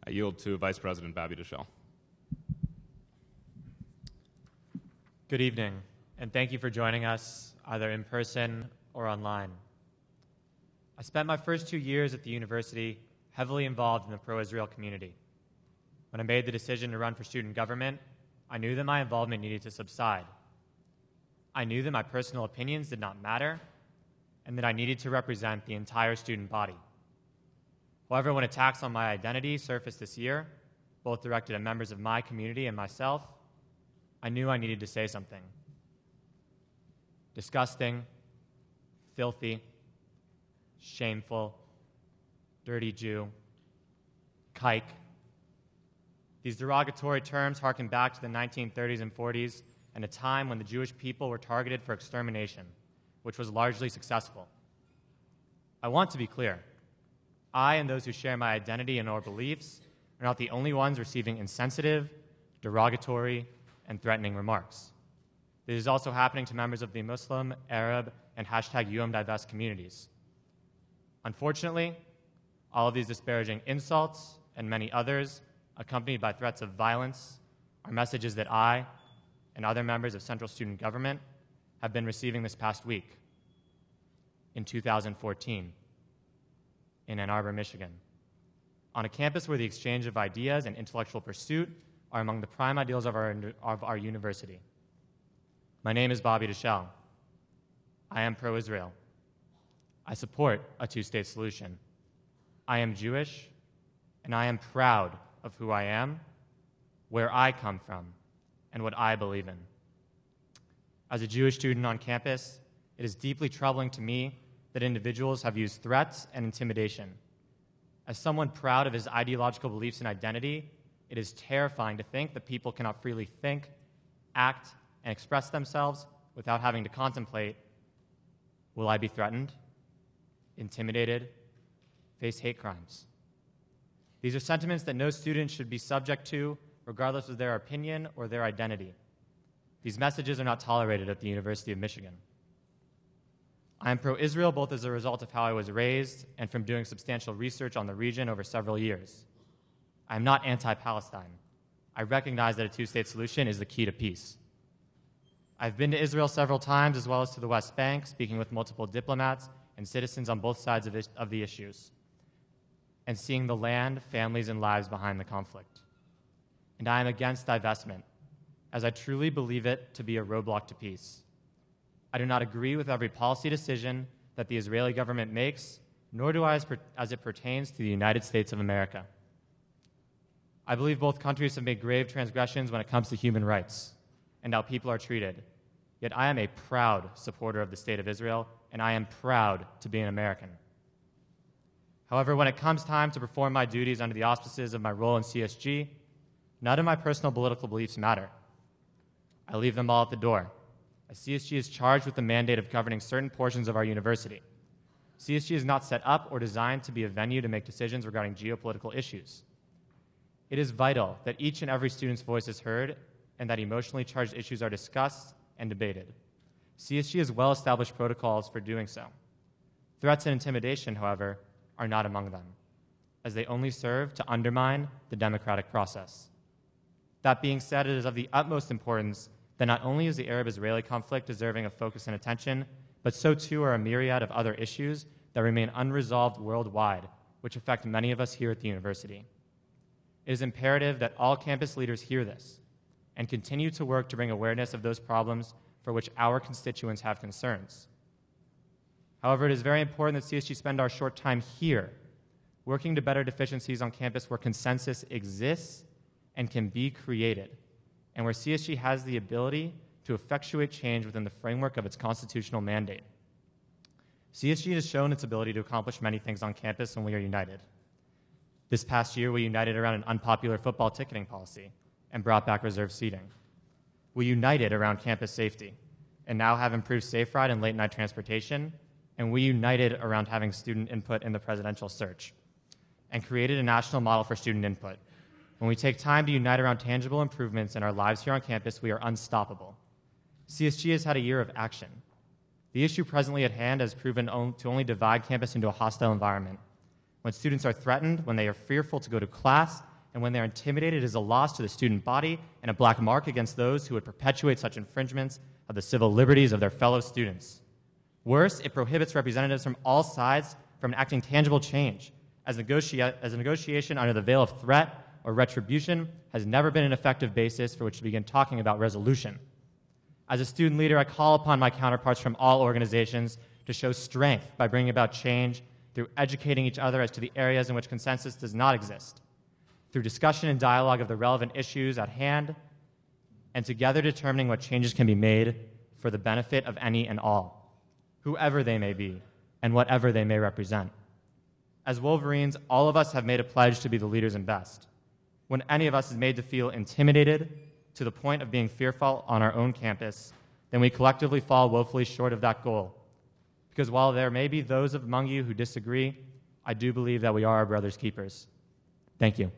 I yield to Vice President Bobby Dishell. Good evening, and thank you for joining us either in person or online. I spent my first 2 years at the university heavily involved in the pro-Israel community. When I made the decision to run for student government, I knew that my involvement needed to subside. I knew that my personal opinions did not matter and that I needed to represent the entire student body. However, when attacks on my identity surfaced this year, both directed at members of my community and myself, I knew I needed to say something. Disgusting, filthy, shameful, dirty Jew, kike. These derogatory terms harken back to the 1930s and 40s and a time when the Jewish people were targeted for extermination, which was largely successful. I want to be clear. I and those who share my identity and or beliefs are not the only ones receiving insensitive, derogatory, and threatening remarks. This is also happening to members of the Muslim, Arab, and #UMDivest communities. Unfortunately, all of these disparaging insults and many others, accompanied by threats of violence, are messages that I and other members of Central Student Government have been receiving this past week, in 2014, in Ann Arbor, Michigan, on a campus where the exchange of ideas and intellectual pursuit are among the prime ideals of our university. My name is Bobby Dishell. I am pro-Israel. I support a two-state solution. I am Jewish, and I am proud of who I am, where I come from, and what I believe in. As a Jewish student on campus, it is deeply troubling to me that individuals have used threats and intimidation. As someone proud of his ideological beliefs and identity, it is terrifying to think that people cannot freely think, act, and express themselves without having to contemplate, will I be threatened, intimidated, face hate crimes? These are sentiments that no student should be subject to, regardless of their opinion or their identity. These messages are not tolerated at the University of Michigan. I am pro-Israel both as a result of how I was raised and from doing substantial research on the region over several years. I am not anti-Palestine. I recognize that a two-state solution is the key to peace. I've been to Israel several times, as well as to the West Bank, speaking with multiple diplomats and citizens on both sides of the issues, and seeing the land, families, and lives behind the conflict. And I am against divestment, as I truly believe it to be a roadblock to peace. I do not agree with every policy decision that the Israeli government makes, nor do I as it pertains to the United States of America. I believe both countries have made grave transgressions when it comes to human rights and how people are treated. Yet I am a proud supporter of the State of Israel, and I am proud to be an American. However, when it comes time to perform my duties under the auspices of my role in CSG, none of my personal political beliefs matter. I leave them all at the door, as CSG is charged with the mandate of governing certain portions of our university. CSG is not set up or designed to be a venue to make decisions regarding geopolitical issues. It is vital that each and every student's voice is heard and that emotionally charged issues are discussed and debated. CSG has well-established protocols for doing so. Threats and intimidation, however, are not among them, as they only serve to undermine the democratic process. That being said, it is of the utmost importance that not only is the Arab-Israeli conflict deserving of focus and attention, but so too are a myriad of other issues that remain unresolved worldwide, which affect many of us here at the university. It is imperative that all campus leaders hear this and continue to work to bring awareness of those problems for which our constituents have concerns. However, it is very important that CSG spend our short time here working to better deficiencies on campus where consensus exists and can be created, and where CSG has the ability to effectuate change within the framework of its constitutional mandate. CSG has shown its ability to accomplish many things on campus when we are united. This past year, we united around an unpopular football ticketing policy and brought back reserved seating. We united around campus safety and now have improved safe ride and late night transportation, and we united around having student input in the presidential search and created a national model for student input. When we take time to unite around tangible improvements in our lives here on campus, we are unstoppable. CSG has had a year of action. The issue presently at hand has proven to only divide campus into a hostile environment. When students are threatened, when they are fearful to go to class, and when they're intimidated, it is a loss to the student body and a black mark against those who would perpetuate such infringements of the civil liberties of their fellow students. Worse, it prohibits representatives from all sides from enacting tangible change, as a negotiation under the veil of threat or retribution has never been an effective basis for which to begin talking about resolution. As a student leader, I call upon my counterparts from all organizations to show strength by bringing about change through educating each other as to the areas in which consensus does not exist, through discussion and dialogue of the relevant issues at hand, and together determining what changes can be made for the benefit of any and all, whoever they may be and whatever they may represent. As Wolverines, all of us have made a pledge to be the leaders and best. When any of us is made to feel intimidated to the point of being fearful on our own campus, then we collectively fall woefully short of that goal. Because while there may be those among you who disagree, I do believe that we are our brother's keepers. Thank you.